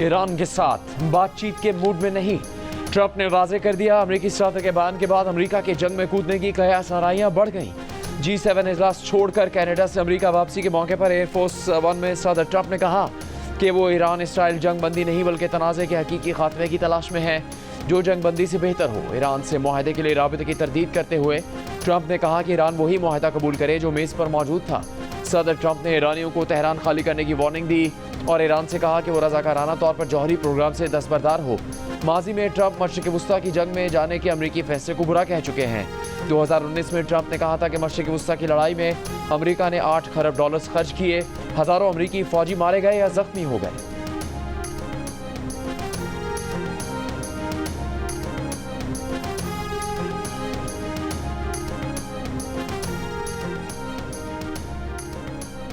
Iran के साथ बातचीत के मूड में नहीं। ट्रंप ने वाजे कर दिया, अमेरिकी सदर के बयान के बाद अमेरिका के जंग में कूदने की कयास आराइयां बढ़ गईं। G7 इजलास छोड़कर कनाडा से अमेरिका वापसी के मौके पर एयरफोर्स वन में सदर ट्रंप ने कहा कि वो ईरान इसराइल जंग बंदी नहीं बल्कि तनाज़े के हकीकी खात्मे की तलाश में है जो जंग बंदी से बेहतर हो। ईरान से मुआहदे के लिए राबिते की तरदीद करते हुए ट्रंप ने कहा कि ईरान वही मुआहदा कबूल करे जो मेज़ पर मौजूद था। सदर ट्रंप ने ईरानियों को तेहरान खाली करने की वार्निंग दी और ईरान से कहा कि वो रज़ाकाराना तौर पर जौहरी प्रोग्राम से दस्तबरदार हो। माजी में ट्रंप मशरिक़ वस्ता की जंग में जाने के अमरीकी फैसले को बुरा कह चुके हैं। 2019 में ट्रंप ने कहा था कि मशरिक़ वस्ता की लड़ाई में अमरीका ने $8 खरब खर्च किए, हज़ारों अमरीकी फौजी मारे गए या जख्मी हो गए।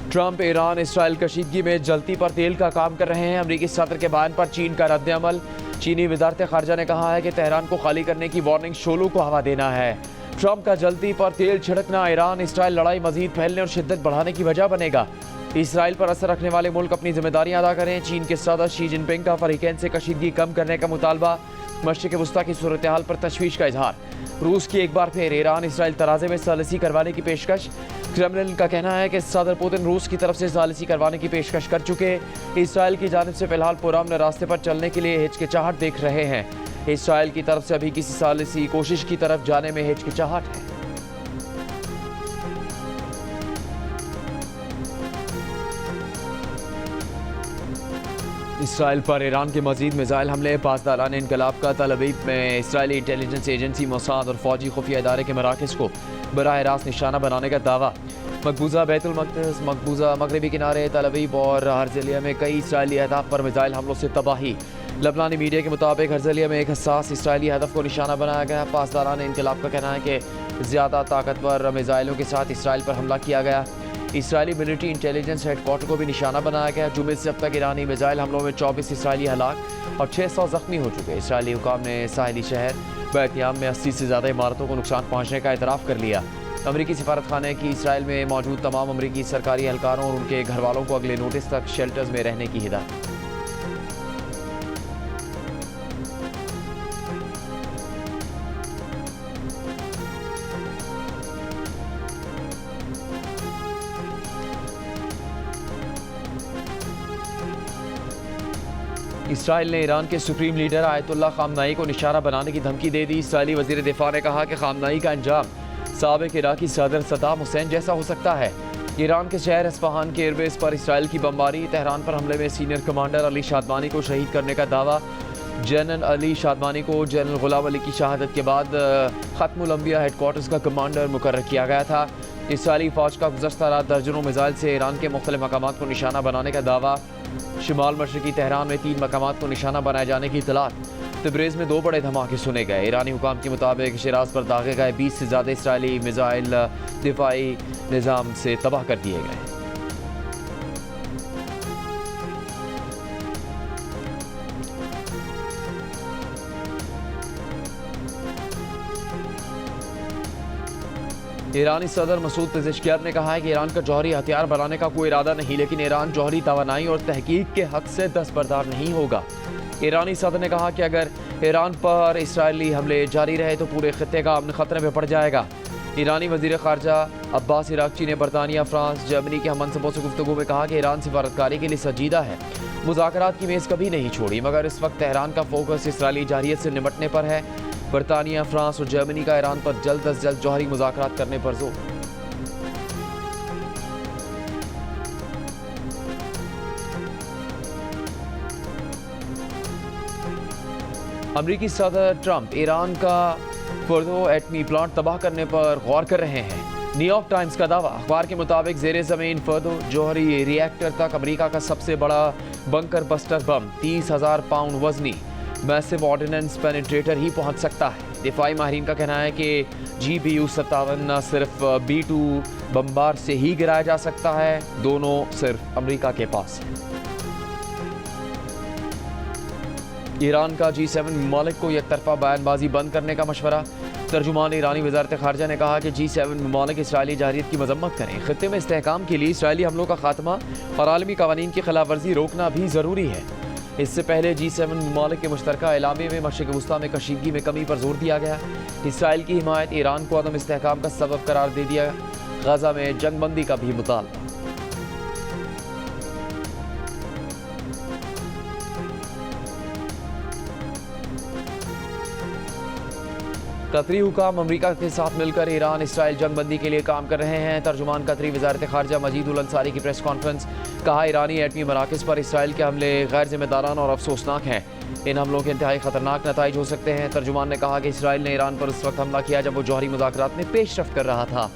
ट्रंप ईरान इसराइल कशीदगी में जलती पर तेल का काम कर रहे हैं। अमरीकी सदर के बयान पर चीन का रद्द-ए-अमल। चीनी वज़ारत ख़ारजा ने कहा है कि तेहरान को खाली करने की वार्निंग शोलों को हवा देना है। ट्रंप का जलती पर तेल छिड़कना ईरान इसराइल लड़ाई मजीद फैलने और शिद्दत बढ़ाने की वजह बनेगा। इसराइल पर असर रखने वाले मुल्क अपनी जिम्मेदारियां अदा करें। चीन के सदर शी जिनपिंग का फरीकैन से कशीदगी कम करने का मुतालबा। मशरिक़ वस्ता की सूरत हाल पर तशवीश का इजहार। रूस की एक बार फिर ईरान इसराइल तराजे में सालिसी करवाने की पेशकश। क्रेमलिन का कहना है कि सदर पुतिन रूस की तरफ से सालिसी करवाने की पेशकश कर चुके। इसराइल की जानिब से फिलहाल पुरअमन रास्ते पर चलने के लिए हिचकिचाहट देख रहे हैं। इसराइल की तरफ से अभी किसी सालिसी कोशिश की तरफ जाने में हिचकिचाहट है। इसराइल पर ईरान के मजीद मिसाइल हमले। पासदारान इनकलाब का तल अवीव में इसराइली इंटेलिजेंस एजेंसी मोसाद और फौजी खुफिया इदारे के मराकज़ को बराह रास्त निशाना बनाने का दावा। मकबूजा बैतुल मक़दस, मकबूजा मगरबी किनारे, तल अवीव और हर्ज़लिया में कई इसराइली अहदाफ पर मिसाइल हमलों से तबाही। लबनानी मीडिया के मुताबिक हर्ज़लिया में एक हसास इसराइली हदफ को निशाना बनाया गया। पासदारान इनकलाब का कहना है कि ज़्यादा ताकतवर मिसाइलों के साथ इसराइल पर हमला किया गया। इसराइली मिलिट्री इंटेलिजेंस हेडक्वार्टर को भी निशाना बनाया गया। जुमे से अब तक ईरानी मिसाइल हमलों में 24 इसराइली हलाक और 600 जख्मी हो चुके। इसराइली हुकाम ने साहिली शहर बैतियाम में 80 से ज़्यादा इमारतों को नुकसान पहुँचने का एतराफ़ कर लिया। अमरीकी सफारत खाने की इसराइल में मौजूद तमाम अमरीकी सरकारी एहलकारों और उनके घर वालों को अगले नोटिस तक शेल्टर्स में रहने की हिदायत। इसराइल ने ईरान के सुप्रीम लीडर आयतुल्लाह खामनाई को निशाना बनाने की धमकी दे दी। इसराइली वज़ीर दिफा ने कहा कि खामनाई का अंजाम साबिक इराकी सदर सद्दाम हुसैन जैसा हो सकता है। ईरान के शहर इस्फहान के एयरबेस पर इसराइल की बमबारी। तेहरान पर हमले में सीनियर कमांडर अली शादमानी को शहीद करने का दावा। जनरल अली शादमानी को जनरल गुलाम अली की शहादत के बाद ख़त्मुल अंबिया हेडक्वार्टर्स का कमांडर मुकर्रर किया गया था। इसराइली फ़ौज का गुज़श्ता रात दर्जनों मिसाइल से ईरान के मुख्तलिफ मकामात को निशाना बनाने का दावा। शिमाल मशरक़ी तेहरान में 3 मकामात को निशाना बनाए जाने की इतलात। तबरेज़ में 2 बड़े धमाके सुने गए। ईरानी हुकाम के मुताबिक शिराज पर दागे गए 20 से ज़्यादा इसराइली मिसाइल दिफाई निज़ाम से तबाह कर दिए गए। ईरानी सदर मसूद पेज़ेश्कियान ने कहा है कि ईरान का जौहरी हथियार बनाने का कोई इरादा नहीं, लेकिन ईरान जौहरी तवानाई और तहकीक के हक से दस्तबरदार नहीं होगा। ईरानी सदर ने कहा कि अगर ईरान पर इसराइली हमले जारी रहे तो पूरे खत्ते का अमन खतरे में पड़ जाएगा। ईरानी वज़ीर ख़ारजा अब्बास इराक़ची ने बरतानिया, फ्रांस, जर्मनी के हममनसबों से गुफ्तगू में कहा कि ईरान सिफारतकारी के लिए संजीदा है। मुज़ाकरात की मेज़ कभी नहीं छोड़ी, मगर इस वक्त तेहरान का फोकस इसराइली जारियत से निपटने पर है। बरतानिया, फ्रांस और जर्मनी का ईरान पर जल्द अज जल्द जौहरी मुज़ाकरात करने पर जोर। अमरीकी सदर ट्रंप ईरान का फर्दो एटमी प्लांट तबाह करने पर गौर कर रहे हैं। न्यूयॉर्क टाइम्स का दावा। अखबार के मुताबिक ज़ेरे ज़मीन फर्दो जौहरी रिएक्टर तक अमरीका का सबसे बड़ा बंकर बस्टर बम 30,000 पाउंड वजनी मैसिव ऑर्डिनेंस पेनिट्रेटर ही पहुंच सकता है। दिफाई माहिरीन का कहना है कि GBU-57 न सिर्फ B-2 बम्बार से ही गिराया जा सकता है, दोनों सिर्फ अमरीका के पास है। ईरान का G7 ममालिक को एक तरफा बयानबाजी बंद करने का मशवरा। तर्जुमान ईरानी वज़ारत ख़ारजा ने कहा कि G7 ममालिक इसराइली जारियत की मजम्मत करें। खित्ते में इस्तेहकाम के लिए इसराइली हमलों का खात्मा और आलमी कवानीन की खिलाफ वर्जी रोकना भी ज़रूरी है। इससे पहले G7 ममालिक के मुश्तरका एलामे में मशरिक़ वस्ता में कशीदगी में कमी पर जोर दिया गया। इसराइल की हिमायत ईरान को अदम इस्तेहकाम का सबब करार दे दिया। गजा में जंगबंदी का भी मुतालबा। कतरी हुकाम अमरीका के साथ मिलकर ईरान इसराइल जंगबंदी के लिए काम कर रहे हैं। तर्जुमान कतरी वज़ारत ख़ारजा मजीद उल अंसारी की प्रेस कॉन्फ्रेंस। कहा, ईरानी एटमी मराकज़ पर इसराइल के हमले गैर जिम्मेदाराना और अफसोसनाक हैं। इन हमलों के इंतहाई ख़तरनाक नताइज हो सकते हैं। तर्जुमान ने कहा कि इसराइल ने ईरान पर उस वक्त हमला किया जब वो जौहरी मुज़ाकरात में पेशरफ्त कर रहा था।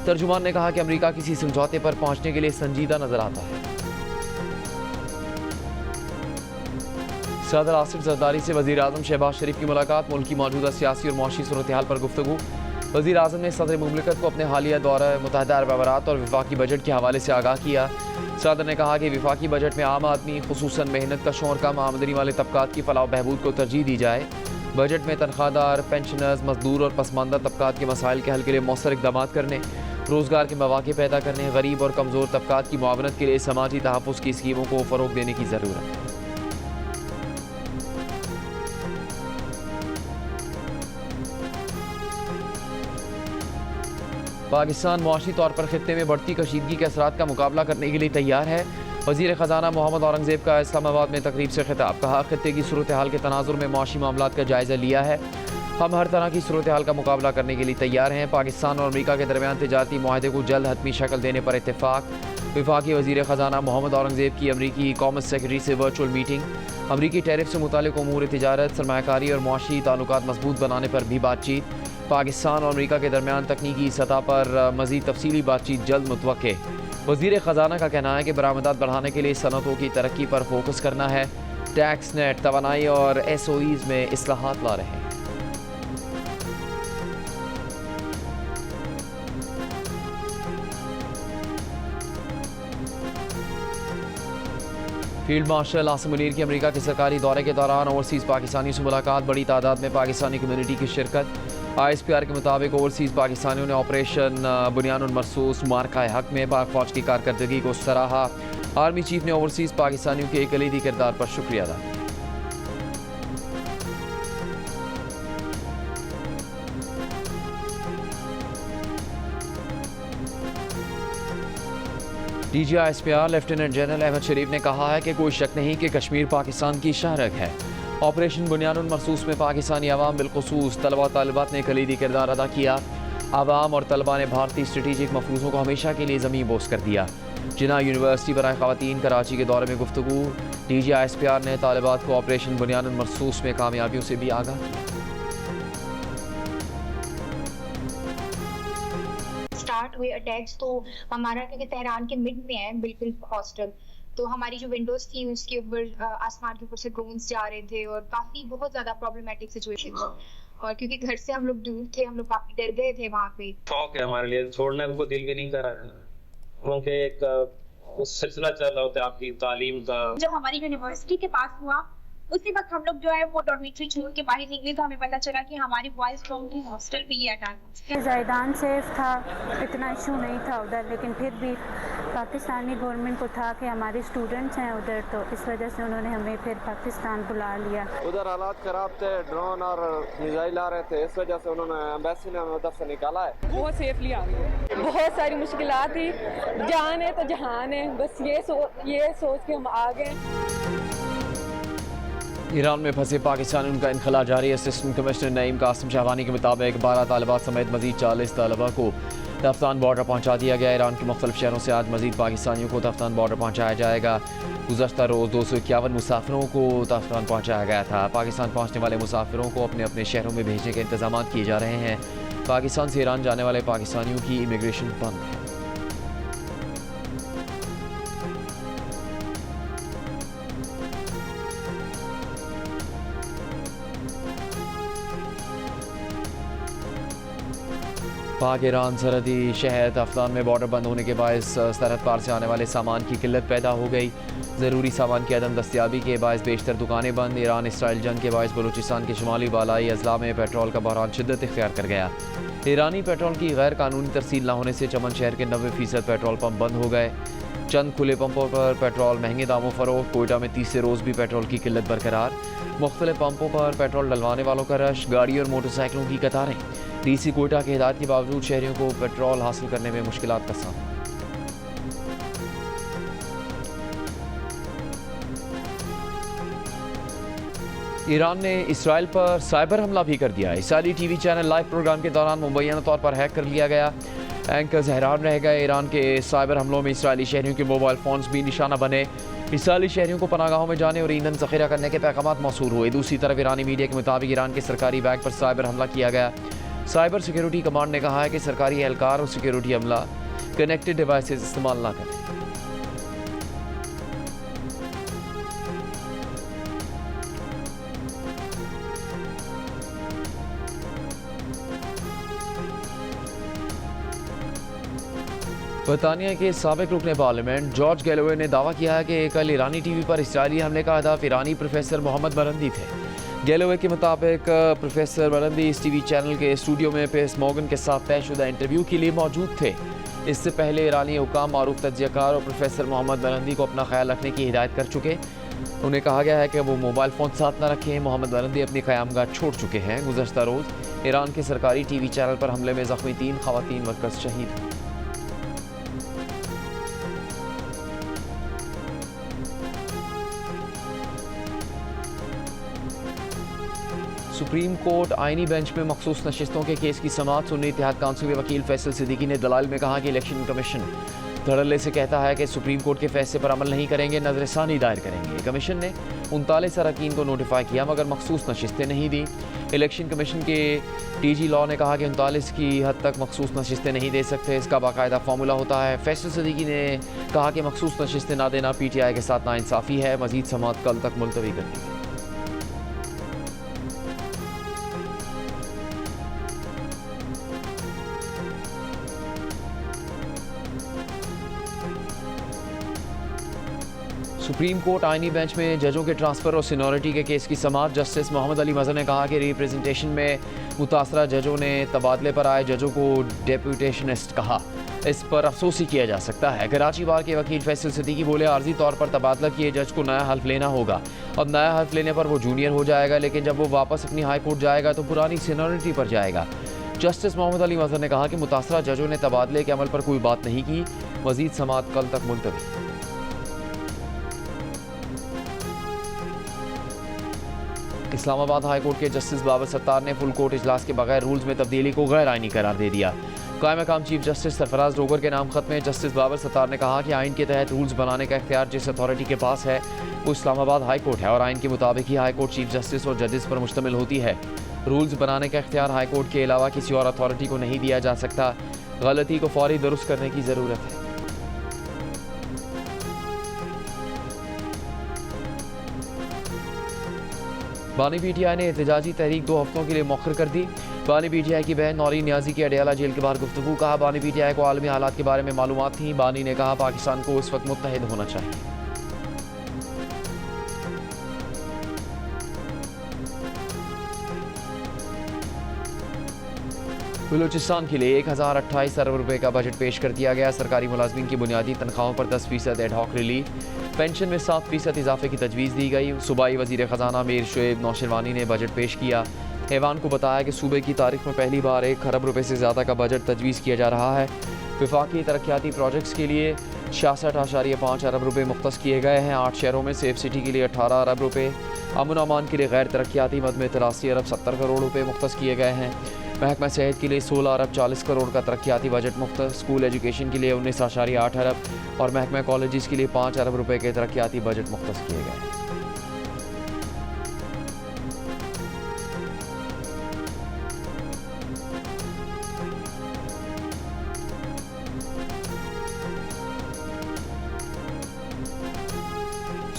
तर्जुमान ने कहा कि अमरीका किसी समझौते पर पहुँचने के लिए संजीदा नजर आता है। सदर आसिफ जरदारी से वज़ीर आज़म शहबाज शरीफ की मुलाकात। मुल्क की मौजूदा सियासी और मुआशी सूरत हाल पर गुफ्तगू। वज़ीर आज़म ने सदर मुमलिकत को अपने हालिया दौरा मुत्तहिदा अरब अमारात और वफाकी बजट के हवाले से आगाह किया। सदर ने कहा कि वफाकी बजट में आम आदमी खुसूसन मेहनत कशों और कम आमदनी वाले तबकात की फलाह बहबूद को तरजीह दी जाए। बजट में तनख्वाहदार, पेंशनर्स, मजदूर और पसमानदा तबकात के मसाइल के हल के लिए मौसर इक़दाम करने, रोज़गार के मौक़े पैदा करने, गरीब और कमज़ोर तबकात की मुआवनत के लिए समाजी तहफ़्फ़ुज़ की स्कीमों को फ़रोग़ देने की ज़रूरत है। पाकिस्तान मुआशी तौर पर खित्ते में बढ़ती कशीदगी के असरात का मुकाबला करने के लिए तैयार है। वज़ीर ख़जाना मोहम्मद औरंगज़ेब का इस्लामाबाद में तकरीब से खिताब। कहा, खित्ते की सूरत हाल के तनाजुर में मुआशी मामलात का जायज़ा लिया है। हम हर तरह की सूरत हाल का मुकाबला करने के लिए तैयार हैं। पाकिस्तान और अमरीका के दरमियान तिजारती मुआहदे को जल्द हतमी शक्ल देने पर इत्तेफाक। वफाकी वज़ीर ख़जाना मोहम्मद औरंगज़ेब की अमरीकी कॉमर्स सेक्रेटरी से वर्चुअल मीटिंग। अमरीकी टैरिफ से मुतालिक उमूर तिजारत, सरमायाकारी और मुआशी ताल्लुकात मजबूत बनाने पर भी बातचीत। पाकिस्तान और अमरीका के दरमियान तकनीकी सतह पर मज़ीद तफसीली बातचीत जल्द मुतवक्के। वज़ीर ख़जाना का कहना है कि बरामदात बढ़ाने के लिए सनतों की तरक्की पर फोकस करना है। टैक्स नेट, तवानाई और SOEs में इस्लाहात ला रहे हैं। फील्ड मार्शल आसिम मुनीर की अमरीका के सरकारी दौरे के दौरान ओवरसीज़ पाकिस्तानियों से मुलाकात। बड़ी तादाद में पाकिस्तानी कम्यूनिटी की शिरकत। ISPR के मुताबिक ओवरसीज़ पाकिस्तानियों ने ऑपरेशन बुनियानुल मरसूस मार्का हक में पाक फौज की कारकर्दगी को सराहा। आर्मी चीफ ने ओवरसीज़ पाकिस्तानियों के कलीदी किरदार पर शुक्रिया अदा किया। DG ISPR lieutenant general Ahmed Sharif ने कहा है कि कोई शक नहीं कि कश्मीर पाकिस्तान की शाहरग है। ऑपरेशन बुनियानुल मरसूस में पाकिस्तानी अवाम बिलखुसूस तलबा तालिबात ने कलीदी किरदार अदा किया। अवाम और तलबा ने भारतीय स्ट्रेटेजिक मफरूज़ों को हमेशा के लिए ज़मीन बोस कर दिया। जिन्ना यूनिवर्सिटी बराए ख़वातीन कराची के दौरे में गुफ्तगू। DG ISPR ने तालिबात को ऑपरेशन बुनियानुल मरसूस में कामयाबियों से भी आगाह किया। स्टार्ट हुए अटैक्स तो हमारा क्योंकि तेहरान के मिड में है बिल्कुल हॉस्टल, तो हमारी जो विंडोज थी उसके ऊपर आसमान के ऊपर से ड्रोन्स जा रहे थे और काफी बहुत ज्यादा प्रॉब्लमेटिक सिचुएशन थी। और क्योंकि घर से हम लोग दूर थे, हम लोग काफी डर गए थे वहाँ पे। शौक है हमारे लिए, छोड़ने को दिल भी नहीं कर रहा है क्योंकि एक सिलसिला चल रहा होता है आपकी तालीम का। जब हमारी यूनिवर्सिटी के पास हुआ उसी वक्त हम लोग जो है वो डॉर्मेट्री छोड़ के बाहर निकले तो हमें पता चला कि हमारी बॉयज रूम की हॉस्टल पे ही अटैक। जायदान सेफ था, इतना इशू नहीं था उधर, लेकिन फिर भी पाकिस्तानी गवर्नमेंट को था कि हमारे स्टूडेंट्स हैं उधर, तो इस वजह से उन्होंने हमें फिर पाकिस्तान बुला लिया। उधर हालात खराब थे, ड्रोन और मिसाइल आ रहे थे, इस वजह से उन्होंने एम्बेसी ने हमें उधर से निकाला है। बहुत सेफली आ गए। बहुत सारी मुश्किलात थी, जान है तो जहान है, बस ये सोच के हम आ गए। ईरान में फंसे पाकिस्तानियों का इनखला जारी। असिस्टेंट कमिश्नर नईम कासिम शाहवानी के मुताबिक 12 तालिबात समेत मजीद 40 तालिबा को तफ्तान बॉर्डर पहुँचा दिया गया। ईरान के मुख्तलिफ शहरों से आज मजीद पाकिस्तानियों को तफ्तान बॉर्डर पहुँचाया जाएगा। गुज़श्ता रोज़ 251 मुसाफिरों को तफ्तान पहुँचाया गया था। पाकिस्तान पहुँचने वाले मुसाफिरों को अपने अपने शहरों में भेजने के इंतजाम किए जा रहे हैं। पाकिस्तान से ईरान जाने वाले पाकिस्तानियों की इमिग्रेशन बंद है। पाक ईरान सरहदी शहर तफ्तान में बॉर्डर बंद होने के बायस सरहद पार से आने वाले सामान की किल्लत पैदा हो गई। ज़रूरी सामान की अदम दस्तियाबी के बायस बेशतर दुकानें बंद। ईरान इसराइल जंग के बायस बलूचिस्तान के शुमाली बालाई अजला में पेट्रोल का बहरान शिद्दत इख्तियार कर गया। ईरानी पेट्रोल की गैर कानूनी तरसील न होने से चमन शहर के 90% पेट्रोल पंप बंद हो गए। चंद खुले पंपों पर पेट्रोल महंगे दामों फरोख्त। कोयटा में तीसरे रोज़ भी पेट्रोल की किल्लत बरकरार। मुख्तलिफ पंपों पर पेट्रोल डलवाने वालों का रश, गाड़ी और मोटरसाइकिलों की कतारें। DC कोयटा की हिदायत के बावजूद शहरियों को पेट्रोल हासिल करने में मुश्किलात का सामना। ईरान ने इसराइल पर साइबर हमला भी कर दिया। Israeli TV channel live programme के दौरान मुबैना तौर पर हैक कर लिया गया। एंकर्स हैरान रह गए। ईरान के साइबर हमलों में इसराइली शहरियों के मोबाइल फ़ोन्स भी निशाना बने। इसराइली शहरियों को पनागाहों में जाने और ईंधन ज़ख़ीरा करने के पैगाम मौसूल हुए। दूसरी तरफ ईरानी मीडिया के मुताबिक ईरान के सरकारी बैंक पर साइबर हमला किया गया। साइबर सिक्योरिटी कमांड ने कहा है कि सरकारी एहलकार और सिक्योरिटी अमला कनेक्टेड डिवाइसेस इस्तेमाल ना करें। बरतानिया के साबिक रुकने पार्लियामेंट जॉर्ज गैलोवे ने दावा किया है कि कल ईरानी TV पर इसराइली हमले का हदफ ईरानी प्रोफेसर मोहम्मद बरंदी थे। गैलोवे के मुताबिक प्रोफेसर बरंदी इस TV चैनल के स्टूडियो में पेस मॉर्गन के साथ तयशुदा इंटरव्यू के लिए मौजूद थे। इससे पहले ईरानी हुकाम मारूफ तज्जियाकार और प्रोफेसर मोहम्मद बरंदी को अपना ख्याल रखने की हिदायत कर चुके। उन्हें कहा गया है कि वो मोबाइल फ़ोन साथ न रखें। मोहम्मद बरंदी अपनी क़यामगाह छोड़ चुके हैं। गुज़श्ता रोज़ ईरान के सरकारी TV चैनल पर हमले में ज़ख्मी 3 ख़वातीन वर्कर्स शहीद हुए। सुप्रीम कोर्ट आईनी बेंच में मखसूस नशिस्तों के केस की समाअत सुन्नी इत्तेहाद काउंसिल के वकील फैसल सिद्दीकी ने दलाइल में कहा कि इलेक्शन कमीशन धड़ल्ले से कहता है कि सुप्रीम कोर्ट के फैसले पर अमल नहीं करेंगे, नजरसानी दायर करेंगे। कमीशन ने 39 अरकान को नोटिफाई किया मगर मखसूस नशिस्तें नहीं दी। इलेक्शन कमीशन के TG लॉ ने कहा कि 39 की हद तक मखसूस नशिस्तें नहीं दे सकते, इसका बाकायदा फार्मूला होता है। फैसल सिद्दीकी ने कहा कि मखसूस नशिस्तें ना देना PTI के साथ नाइंसाफ़ी है। मजीद समाअत कल तक मुलतवी कर दी गई। सुप्रीम कोर्ट आईनी बेंच में जजों के ट्रांसफ़र और सीनियरिटी के केस की समाअत। जस्टिस मोहम्मद अली मज़हर ने कहा कि रिप्रेजेंटेशन में मुतासरा जजों ने तबादले पर आए जजों को डेप्यूटेशनिस्ट कहा। इस पर अफसोस ही किया जा सकता है। कराची बार के वकील फैसल सिद्दीकी बोले, आर्जी तौर पर तबादला किए जज को नया हल्फ लेना होगा। अब नया हल्फ लेने पर वो जूनियर हो जाएगा, लेकिन जब वो वापस अपनी हाई कोर्ट जाएगा तो पुरानी सीनियरिटी पर जाएगा। जस्टिस मोहम्मद अली मज़हर ने कहा कि मुतासरा जजों ने तबादले के अमल पर कोई बात नहीं की। मज़ीद समाअत कल तक मुलतवी। इस्लामाबाद हाई कोर्ट के जस्टिस बाबर सत्तार ने फुल कोर्ट इजलास के बगैर रूल्स में तब्दीली को गैर आइनी करार दे दिया। कायम मकाम चीफ जस्टिस सरफराज डोगर के नाम खत में जस्टिस बाबर सत्तार ने कहा कि आइन के तहत रूल्स बनाने का इख्तियार जिस अथॉरिटी के पास है वो इस्लामाबाद हाई कोर्ट है और आइन के मुताबिक ही हाई कोर्ट चीफ जस्टिस और जजेस पर मुश्तमिल होती है। रूल्स बनाने का इख्तियार हाई कोर्ट के अलावा किसी और अथॉरिटी को नहीं दिया जा सकता। गलती को फौरी दुरुस्त करने की ज़रूरत है। बानी PTI ने एहतजाजी तहरीक 2 हफ्तों के लिए मौखर कर दी। बानी PTI की बहन नौरीन न्याजी की अडयाला जेल के बाहर गुफ्तगू। कहा, बानी PTI को आलमी हालात के बारे में मालूमात थी। बानी ने कहा, पाकिस्तान को इस वक्त मुत्तहिद होना चाहिए। बलूचिस्तान के लिए 1028 अरब रुपए का बजट पेश कर दिया गया। सरकारी मुलाजमीन की बुनियादी तनख्वाहों पर 10% एडहॉक रिलीफ, पेंशन में 7% इजाफे की तजवीज़ दी गई। सूबाई वज़ीर ख़जाना मीर शुएब नौशरवानी ने बजट पेश किया। ऐवान को बताया कि सूबे की तारीख में पहली बार 1 खरब रुपए से ज़्यादा का बजट तजवीज़ किया जा रहा है। वफाकी तरक्याती प्रोजेक्ट्स के लिए 66.5 अरब रुपए मुख्तस किए गए हैं। 8 शहरों में सेफ सिटी के लिए 18 अरब रुपए, अमन अमान के लिए गैर तरक्याती मद में 83 अरब 70 करोड़ रुपए मुख्तस किए गए हैं। महकमा सेहत के लिए 16 अरब 40 करोड़ का तरक्याती बजट मुख्तस, स्कूल एजुकेशन के लिए 19.8 अरब और महकमा कॉलेजेस के लिए 5 अरब रुपए के तरक्याती बजट मुख्तस किए गए।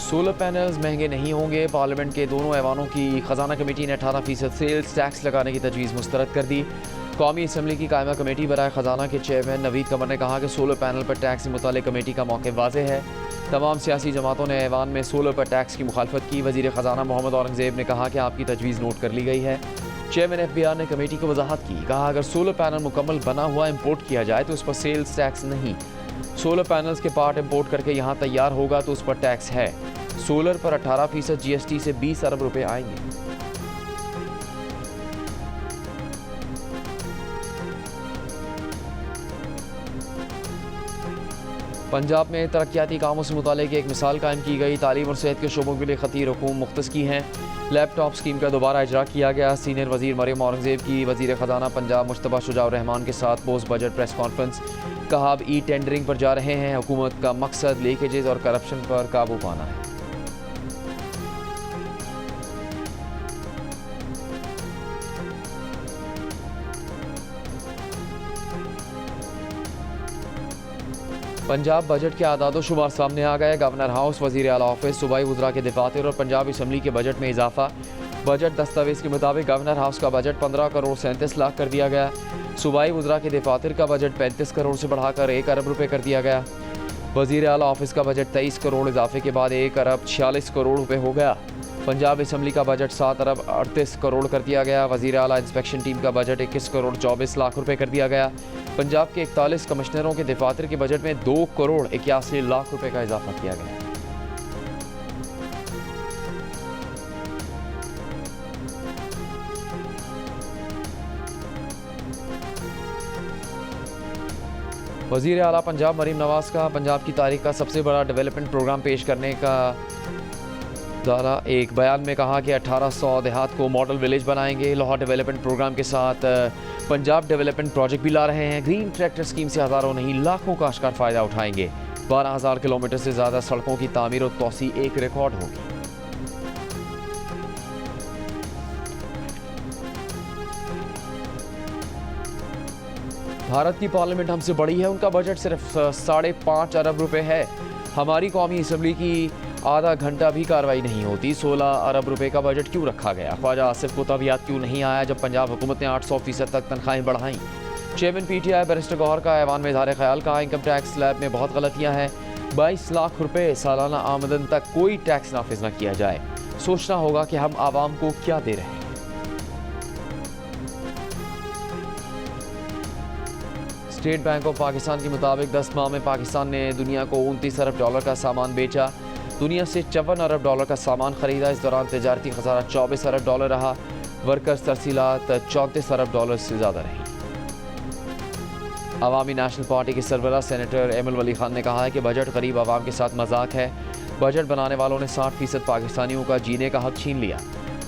सोलर पैनल्स महंगे नहीं होंगे। पार्लियामेंट के दोनों ऐवानों की खजाना कमेटी ने 18% सेल्स टैक्स लगाने की तजवीज़ मुस्तरद कर दी। कौमी असम्बली की कायमा कमेटी बराए ख़जाना के चेयरमैन नवीद कमर ने कहा कि सोलर पैनल पर टैक्स से मुतालिक कमेटी का मौक़िफ़ वाज़ेह है। तमाम सियासी जमातों ने ऐवान में सोलर पर टैक्स की मुखालफत की। वज़ीर ख़जाना मोहम्मद औरंगज़ेब ने कहा कि आपकी तजवीज़ नोट कर ली गई है। चेयरमैन FBR ने कमेटी को वजाहत की। कहा, अगर सोलर पैनल मुकम्मल बना हुआ इम्पोर्ट किया जाए तो उस पर सेल्स टैक्स नहीं, सोलर पैनल्स के पार्ट इंपोर्ट करके यहाँ तैयार होगा तो उस पर टैक्स है। सोलर पर 18% GST से 20 अरब रुपए आएंगे। पंजाब में तरक्याती कामों से मुतालिक एक मिसाल कायम की गई। तालीम और सेहत के शोबों के लिए खतीर हुकूम मुख्तस की हैं। लैपटॉप स्कीम का दोबारा इजरा किया गया। सीनियर वजीर मरियम औरंगजेब की वजीर ख़जाना पंजाब मुश्तबा शुजाउर रहमान के साथ पोस्ट बजट प्रेस कॉन्फ्रेंस। कहा अब ई टेंडरिंग पर जा रहे हैं। हुकूमत का मकसद लीकेजेस और करप्शन पर काबू पाना है। पंजाब बजट के आदादो शुमार सामने आ गए। गवर्नर हाउस, वजीर आला ऑफिस, सूबाई वज़रा के दफातर और पंजाब असम्बली के बजट में इजाफा। बजट दस्तावेज़ के मुताबिक गवर्नर हाउस का बजट 15 करोड़ 37 लाख कर दिया गया। सूबाई वज़रा के दफातर का बजट 35 करोड़ से बढ़ाकर 1 अरब रुपये कर दिया गया। वजीर आला ऑफिस का बजट 23 करोड़ इजाफे के बाद 1 अरब 46 करोड़ रुपये हो गया। पंजाब असम्बली का बजट 7 अरब 38 करोड़ कर दिया गया। वजीर आला इंस्पेक्शन टीम का बजट 21 करोड़ 24 लाख रुपये कर दिया गया। पंजाब के 41 कमिश्नरों के दफातर के बजट में 2 करोड़ 81 लाख रुपये का इजाफा किया गया। वजीर आला पंजाब मरीम नवाज का पंजाब की तारीख का सबसे बड़ा डेवलपमेंट प्रोग्राम पेश करने का दावा। एक बयान में कहा कि 1800 देहात को मॉडल विलेज बनाएंगे। लाहौर डेवलपमेंट प्रोग्राम के साथ पंजाब डेवलपमेंट प्रोजेक्ट भी ला रहे हैं। ग्रीन ट्रैक्टर स्कीम से हज़ारों नहीं लाखों काश्तकार फ़ायदा उठाएंगे। 12,000 किलोमीटर से ज़्यादा सड़कों की तामीर और तोसी एक रिकॉर्ड होगी। भारत की पार्लियामेंट हमसे बड़ी है, उनका बजट सिर्फ 5.5 अरब रुपए है। हमारी कौमी असम्बली की आधा घंटा भी कार्रवाई नहीं होती। 16 अरब रुपए का बजट क्यों रखा गया? ख्वाजा आसिफ को तब याद क्यों नहीं आया जब पंजाब हुकूमत ने 800% तक तनख्वाहें बढ़ाईं? चेयरमैन PTI बैरिस्टर गौहर का ऐवान में इज़हार ख्याल। कहा इनकम टैक्स स्लैब में बहुत गलतियाँ हैं। 22 लाख रुपए सालाना आमदन तक कोई टैक्स नाफिज न किया जाए। सोचना होगा कि हम आवाम को क्या दे रहे हैं। स्टेट बैंक ऑफ पाकिस्तान के मुताबिक 10 माह में पाकिस्तान ने दुनिया को 29 अरब डॉलर का सामान बेचा। दुनिया से 54 अरब डॉलर का सामान खरीदा। इस दौरान तजारती खसारा 24 अरब डॉलर रहा। वर्कर्स तरसीलात 34 अरब डॉलर से ज़्यादा रही। अवामी नेशनल पार्टी के सरबराह सेनेटर एमल वली खान ने कहा है कि बजट गरीब आवाम के साथ मजाक है। बजट बनाने वालों ने 60% पाकिस्तानियों का जीने का हक छीन लिया।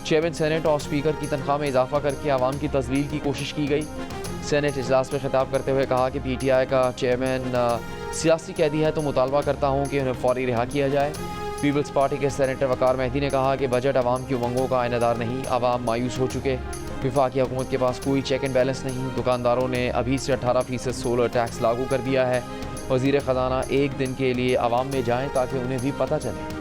चेयरमैन सेनेट और स्पीकर की तनख्वाह में इजाफा करके आवाम की तजलील की कोशिश की गई। सेनेट इजलास में खिताब करते हुए कहा कि PTI का चेयरमैन सियासी कैदी है तो मुतालबा करता हूँ कि उन्हें फौरी रिहा किया जाए। पीपल्स पार्टी के सेनेटर वकार मेहदी ने कहा कि बजट आवाम की उमंगों का आइनादार नहीं। आवाम मायूस हो चुके। वफाकी हुकूमत के पास कोई चेक एंड बैलेंस नहीं। दुकानदारों ने अभी से 18% सोलर टैक्स लागू कर दिया है। वजीर ख़जाना एक दिन के लिए आवाम में जाएं ताकि उन्हें भी पता चले।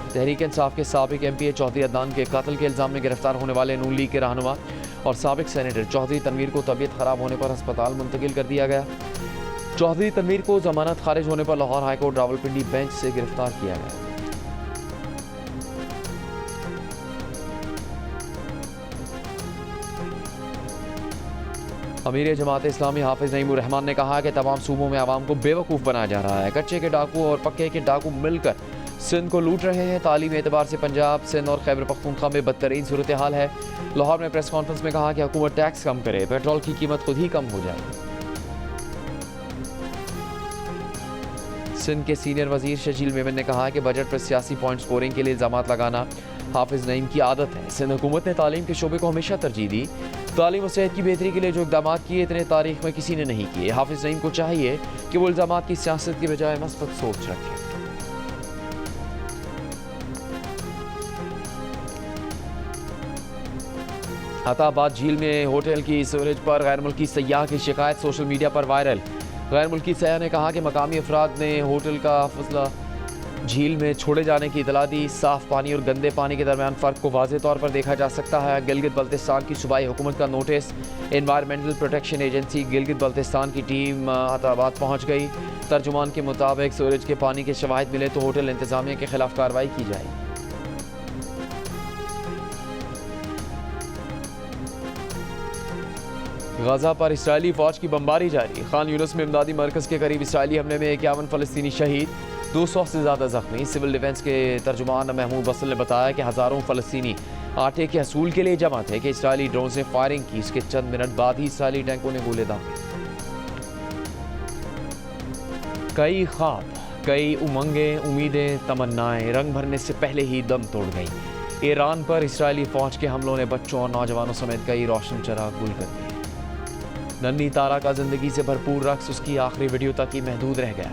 तहरीक इंसाफ के साबिक MPA चौधरी अदनान के कत्ल के इल्ज़ाम में गिरफ्तार होने वाले नून लीग के रहनुमा और साबिक सेनेटर चौधरी तनवीर को तबीयत ख़राब होने पर अस्पताल मुंतकिल कर दिया गया। चौधरी तनवीर को जमानत खारिज होने पर लाहौर हाईकोर्ट रावलपिंडी बेंच से गिरफ्तार किया गया। अमीर जमात इस्लामी हाफिज नईमुर रहमान ने कहा कि तमाम सूबों में आवाम को बेवकूफ़ बनाया जा रहा है। कच्चे के डाकू और पक्के के डाकू मिलकर सिंध को लूट रहे हैं। तालीम एतबार से पंजाब, सिंध और खैबर पख्तूनख्वा में बदतरीन सूरत हाल है। लाहौर में प्रेस कॉन्फ्रेंस में कहा कि हुकूमत टैक्स कम करे, पेट्रोल की कीमत खुद ही कम हो जाए। सिंध के सीनियर वजीर शजील मेमन ने कहा कि बजट पर सियासी पॉइंट स्कोरिंग के लिए इल्जामात लगाना हाफिज नईम की आदत है। सिंध हुकूमत ने तालीम के शोबे को हमेशा तरजीह दी। तालीम और सेहत की बेहतरी के लिए जो इकदाम किए इतने तारीख में किसी ने नहीं किए। हाफिज नईम को चाहिए कि वो इल्जामात की सियासत की बजाय मस्बत सोच रखें। अताबाद झील में होटल की सीवरेज पर गैर मुल्की सयाह की शिकायत सोशल मीडिया पर वायरल। गैर मुल्की सयाह ने कहा कि मकामी अफराद ने होटल का फजला झील में छोड़े जाने की इतला दी। साफ पानी और गंदे पानी के दरमियान फ़र्क को वाज़ेह तौर पर देखा जा सकता है। गिलगित बल्तिस्तान की सूबाई हुकूमत का notice. Environmental protection agency Gilgit Baltistan की टीम अताबाद पहुँच गई। तर्जुमान के मुताबिक सीवरेज के पानी के शवाहिद मिले तो होटल इंतजामिया के खिलाफ कार्रवाई की जाएगी। गजा पर इसराइली फौज की बमबारी जारी। खान यूनुस में इमदादी मरकज़ के करीब इसराइली हमले में 51 फ़लस्तीनी शहीद, 200 से ज़्यादा जख्मी। सिविल डिफेंस के तर्जुमान महमूद बसल ने बताया कि हज़ारों फ़लस्तीनी आटे के हसूल के लिए जमा थे कि इसराइली ड्रोन से फायरिंग की। इसके चंद मिनट बाद ही इसराइली टैंकों ने गोले दागे। कई ख्वाब, कई उमंगें, उम्मीदें, तमन्नाएं रंग भरने से पहले ही दम तोड़ गईं। ईरान पर इसराइली फौज के हमलों ने बच्चों और नौजवानों समेत कई रोशन चराग गुल कर दिए। नन्ही तारा का जिंदगी से भरपूर रक्स उसकी आखिरी वीडियो तक ही महदूद रह गया।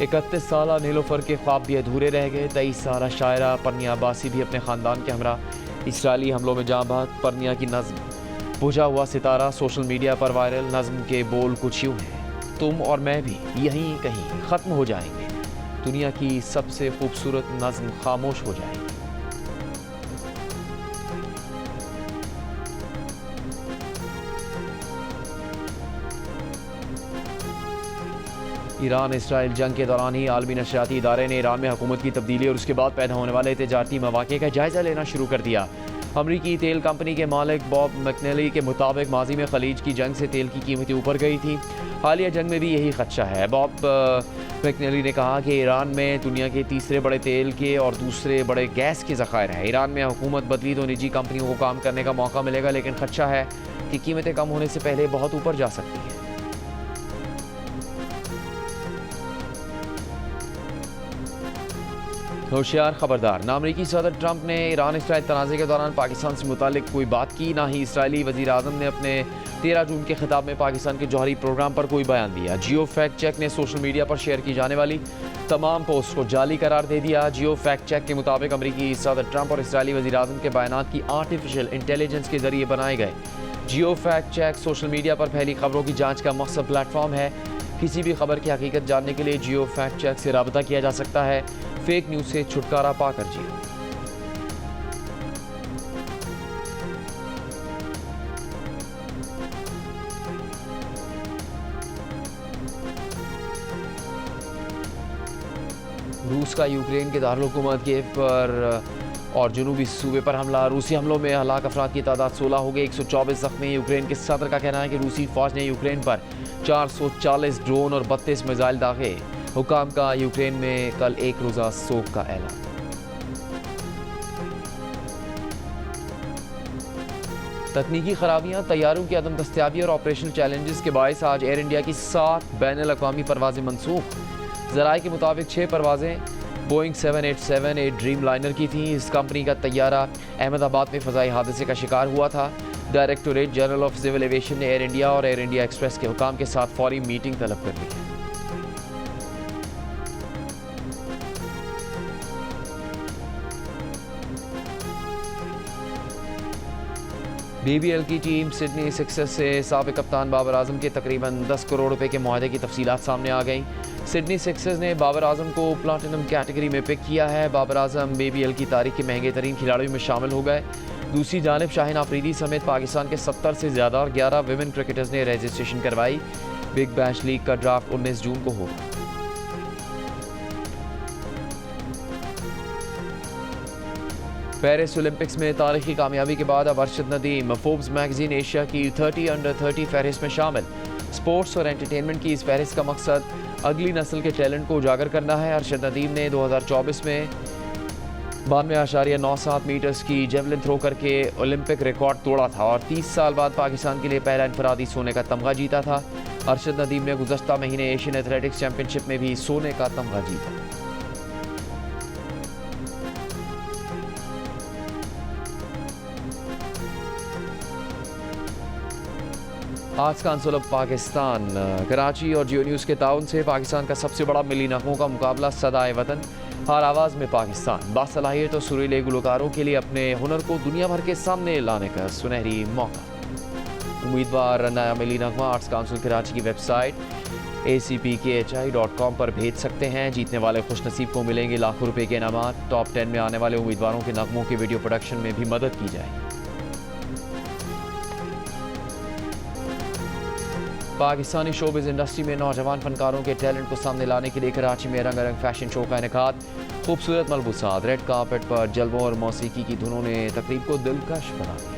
31 साल नीलोफर के ख्वाब भी अधूरे रह गए। 23 साल शायरा परनिया अब्बासी भी अपने ख़ानदान के हमरा इसराइली हमलों में जाँ बहक। परनिया की नज़्म बुझा हुआ सितारा सोशल मीडिया पर वायरल। नज़्म के बोल कुछ यूँ हैं, तुम और मैं भी यहीं कहीं ख़त्म हो जाएंगे। दुनिया की सबसे खूबसूरत नज़्म खामोश हो जाएगी। ईरान इसराइल जंग के दौरान ही आलमी नशरियाती इदारे ने ईरान में हुकूमत की तब्दीली और उसके बाद पैदा होने वाले तजारती मौक़े का जायज़ा लेना शुरू कर दिया। अमरीकी तेल कंपनी के मालिक बॉब मैकनेली के मुताबिक माजी में खलीज की जंग से तेल की कीमतें ऊपर गई थी। हालिया जंग में भी यही खदशा है। बॉब मैकनेली ने कहा कि ईरान में दुनिया के तीसरे बड़े तेल के और दूसरे बड़े गैस के ज़खायर हैं। ईरान में हुकूमत बदली तो निजी कंपनियों को काम करने का मौका मिलेगा, लेकिन खदशा है कि कीमतें कम होने से पहले बहुत ऊपर जा सकती हैं। होशियार खबरदार, नामरीकी सदर ट्रंप ने ईरान इसराइल तनाज़े के दौरान पाकिस्तान से मुतालिक कोई बात की, ना ही इसराइली वज़ीर आज़म ने अपने 13 जून के खिताब में पाकिस्तान के जौहरी प्रोग्राम पर कोई बयान दिया। जियो फैक्ट चेक ने सोशल मीडिया पर शेयर की जाने वाली तमाम पोस्ट को जाली करार दे दिया। जियो फैक्ट चेक के मुताबिक अमरीकी सदर ट्रंप और इसराइली वज़ीर आज़म के बयानात की आर्टिफिशियल इंटेलिजेंस के जरिए बनाए गए। जियो फैक्ट चेक सोशल मीडिया पर फैली खबरों की जाँच का मकसद प्लेटफॉर्म है। किसी भी खबर की हकीकत जानने के लिए जियो फैक्ट चेक से रब्ता किया जा सकता है। फेक न्यूज़ से छुटकारा पाकर जियो। रूस का यूक्रेन के दारुल-हुकूमत कीव पर और जुनूबी सूबे पर हमला। रूसी हमलों में हलाक अफराद की तादाद 16 हो गई, 124 जख्मी। यूक्रेन के सदर का कहना है कि रूसी फौज ने यूक्रेन पर 440 ड्रोन और 32 मिसाइल दागे। हुकाम का यूक्रेन में कल एक रोज़ा सोग का ऐलान। तकनीकी खराबियां, तैयारों की अदम दस्तयाबी और ऑपरेशनल चैलेंजेस के बायस आज एयर इंडिया की 7 बैनुल-अक़वामी परवाज़ें मनसूख। ज़राए के मुताबिक 6 परवाज़ें बोइंग 787-8 ड्रीम लाइनर की थीं। इस कंपनी का तैयारा अहमदाबाद में फ़ज़ाई हादसे का शिकार हुआ था। Directorate general of civil aviation ने एयर इंडिया और एयर इंडिया एक्सप्रेस के हुकाम के साथ फौरी मीटिंग तलब कर ली है। BBL की टीम सिडनी सिक्सर्स से साबिक कप्तान बाबर आजम के तकरीबन 10 करोड़ रुपए के मुआहदे की तफसीलात सामने आ गई। सिडनी सिक्सर्स ने बाबर आजम को प्लाटिनम कैटेगरी में पिक किया है। बाबर आजम BBL की तारीख के महंगे तरीन खिलाड़ियों में शामिल हो गए। दूसरी जानिब शाहीन आफरीदी समेत पाकिस्तान के 70 से ज़्यादा और 11 विमेन क्रिकेटर्स ने रजिस्ट्रेशन करवाई। बिग बैश लीग का ड्राफ्ट 19 जून को होगा। पेरिस ओलंपिक्स में तारीखी कामयाबी के बाद अब Arshad Nadeem Forbes magazine Asia की 30 अंडर 30 फहरिस्त में शामिल। स्पोर्ट्स और एंटरटेनमेंट की इस फहरिस्त का मकसद अगली नस्ल के टैलेंट को उजागर करना है। अरशद नदीम ने 2024 में 92.97 मीटर्स की जेवलिन थ्रो करके ओलंपिक रिकॉर्ड तोड़ा था और 30 साल बाद पाकिस्तान के लिए पहला इनफरादी सोने का तमगा जीता था। अरशद नदीम ने गुज़श्ता महीने एशियन एथलेटिक्स चैंपियनशिप में भी सोने का तमगा जीता। आज काउंसिल ऑफ पाकिस्तान कराची और जियो न्यूज़ के ताउन से पाकिस्तान का सबसे बड़ा मिली नगमों का मुकाबला सदाए वतन हर आवाज़ में पाकिस्तान। बासलाहियत और सुरीले गुलकारों के लिए अपने हुनर को दुनिया भर के सामने लाने का सुनहरी मौका। उम्मीदवार नया मिली नगमा आर्ट्स काउंसिल कराची की वेबसाइट acpkhi.com पर भेज सकते हैं। जीतने वाले खुशनसीब को मिलेंगे लाखों रुपए के इनामात। टॉप 10 में आने वाले उम्मीदवारों के नगमों के वीडियो प्रोडक्शन में भी मदद की जाएगी। पाकिस्तानी शोबिज़ इंडस्ट्री में नौजवान फनकारों के टैलेंट को सामने लाने के लिए कराची में रंगारंग फैशन शो का इनेकाद। खूबसूरत मलबूसात, रेड कार्पेट पर जलवों और मौसीकी की धुनों ने तकरीब को दिलकश बना दिया।